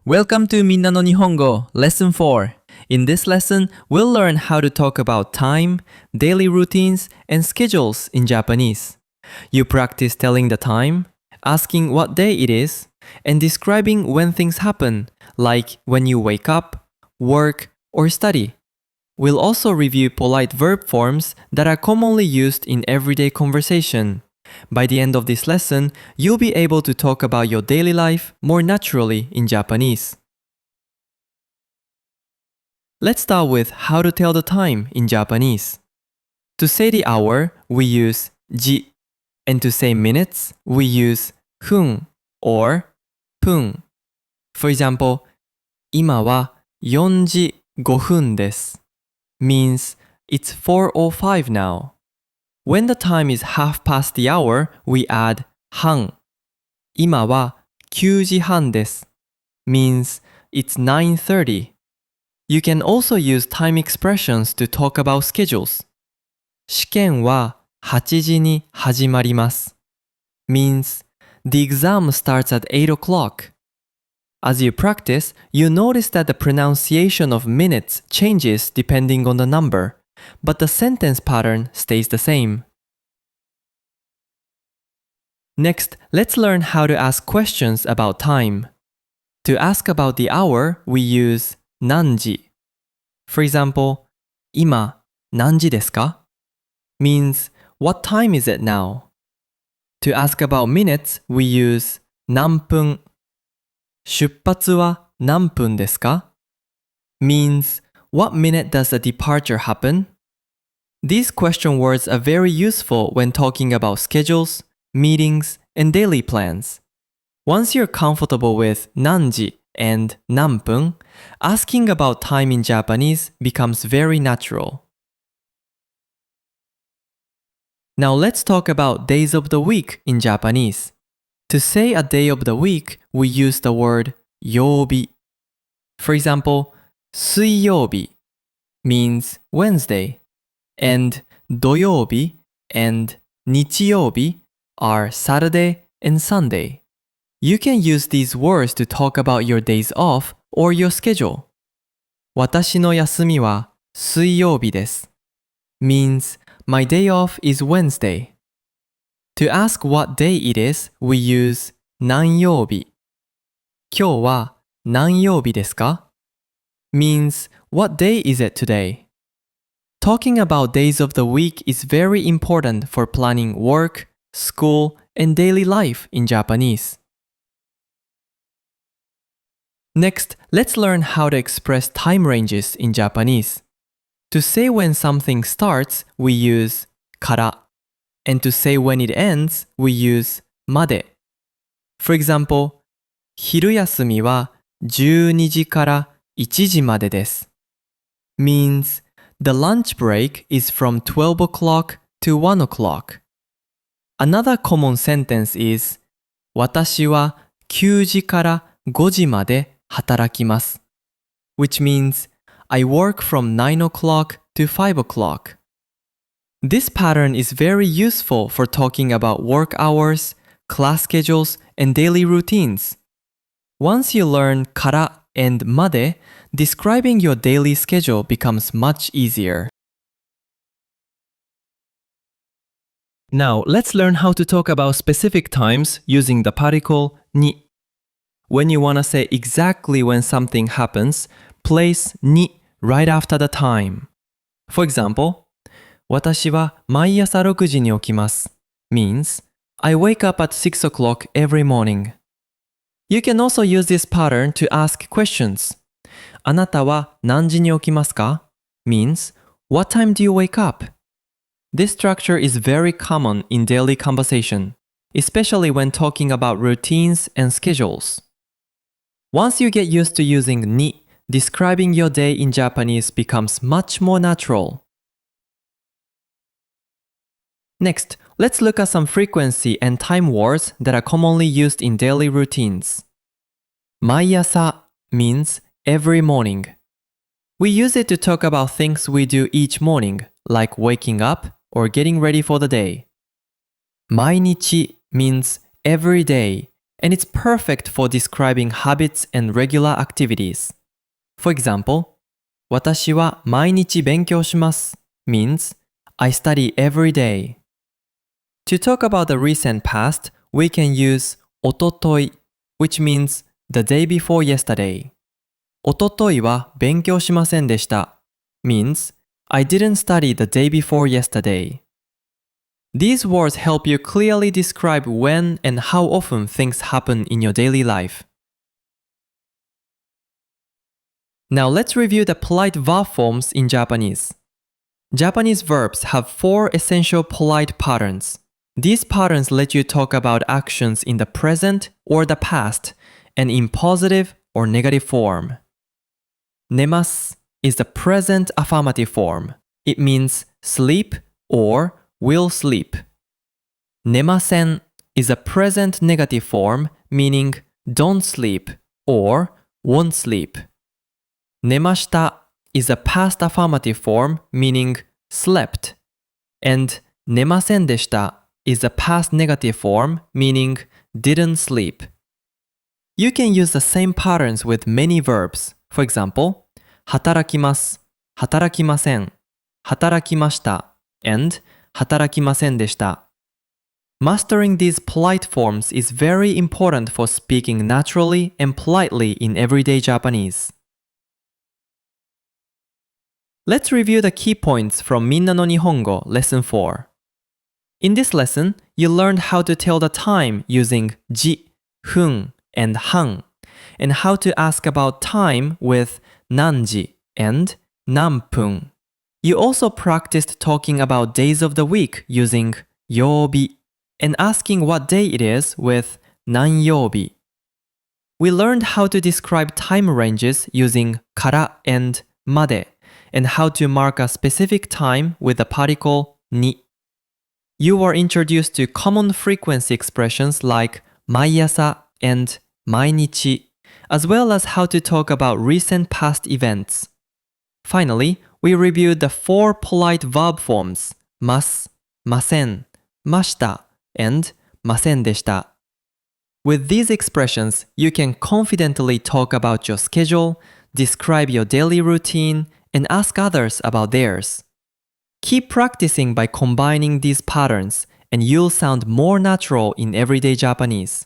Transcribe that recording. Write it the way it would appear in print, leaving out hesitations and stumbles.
Welcome to Minna no Nihongo Lesson 4. In this lesson, we'll learn how to talk about time, daily routines, and schedules in Japanese. You practice telling the time, asking what day it is, and describing when things happen, like when you wake up, work, or study. We'll also review polite verb forms that are commonly used in everyday conversation. By the end of this lesson, you'll be able to talk about your daily life more naturally in Japanese. Let's start with how to tell the time in Japanese. To say the hour, we use ji, and to say minutes, we use hun or pun. For example, 今は4時5分です means it's 4:05 now. When the time is half past the hour, we add 半. 今は9時半です means it's 9:30. You can also use time expressions to talk about schedules. 試験は8時に始まります means the exam starts at 8 o'clock. As you practice, you notice that the pronunciation of minutes changes depending on the number, but the sentence pattern stays the same. Next, let's learn how to ask questions about time. To ask about the hour, we use 何時. For example, 今何時ですか means what time is it now? To ask about minutes, we use 何分. 出発は何分ですか means what minute does the departure happen? These question words are very useful when talking about schedules, meetings, and daily plans. Once you're comfortable with 何時 and 何分, asking about time in Japanese becomes very natural. Now let's talk about days of the week in Japanese. To say a day of the week, we use the word 曜日. For example, 水曜日 means Wednesday, and 土曜日 and 日曜日 are Saturday and Sunday. You can use these words to talk about your days off or your schedule. 私の休みは水曜日です means my day off is Wednesday. To ask what day it is, we use 何曜日. 今日は何曜日ですか means what day is it today? Talking about days of the week is very important for planning work, school, and daily life in Japanese. Next, let's learn how to express time ranges in Japanese. To say when something starts, we use から. And to say when it ends, we use まで. For example, 昼休みは12時から1時までです means the lunch break is from 12 o'clock to 1 o'clock. Another common sentence is 私は9時から5時まで働きます which means I work from 9 o'clock to 5 o'clock. This pattern is very useful for talking about work hours, class schedules, and daily routines. Once you learn から and まで, describing your daily schedule becomes much easier. Now, let's learn how to talk about specific times using the particle に. When you want to say exactly when something happens, place に right after the time. For example, 私は毎朝6時に起きます means I wake up at 6 o'clock every morning. You can also use this pattern to ask questions. あなたは何時に起きますか means what time do you wake up? This structure is very common in daily conversation, especially when talking about routines and schedules. Once you get used to using に, describing your day in Japanese becomes much more natural. Next, let's look at some frequency and time words that are commonly used in daily routines. 毎朝 means every morning. We use it to talk about things we do each morning, like waking up or getting ready for the day. 毎日 means every day and it's perfect for describing habits and regular activities. For example, 私は毎日勉強します means I study every day. To talk about the recent past, we can use おととい which means the day before yesterday. おとといは勉強しませんでした means I didn't study the day before yesterday. These words help you clearly describe when and how often things happen in your daily life. Now let's review the polite verb forms in Japanese. Japanese verbs have 4 essential polite patterns. These patterns let you talk about actions in the present or the past and in positive or negative form. 寝ます is the present affirmative form. It means sleep or will sleep. 寝ません is a present negative form meaning don't sleep or won't sleep. 寝ました is a past affirmative form meaning slept. And 寝ませんでした is a past negative form meaning didn't sleep. You can use the same patterns with many verbs. For example, 働きます、働きません、働きました and 働きませんでした。Mastering these polite forms is very important for speaking naturally and politely in everyday Japanese. Let's review the key points from Minna no Nihongo Lesson 4. In this lesson, you learned how to tell the time using じ、分 and 半, and how to ask about time with 何時 and 何分. You also practiced talking about days of the week using 曜日 and asking what day it is with 何曜日. We learned how to describe time ranges using から and まで and how to mark a specific time with the particle に. You were introduced to common frequency expressions like 毎朝 and 毎日, as well as how to talk about recent past events. Finally, we reviewed the 4 polite verb forms ます、ません、ました and ませんでした. With these expressions, you can confidently talk about your schedule, describe your daily routine, and ask others about theirs. Keep practicing by combining these patterns, and you'll sound more natural in everyday Japanese.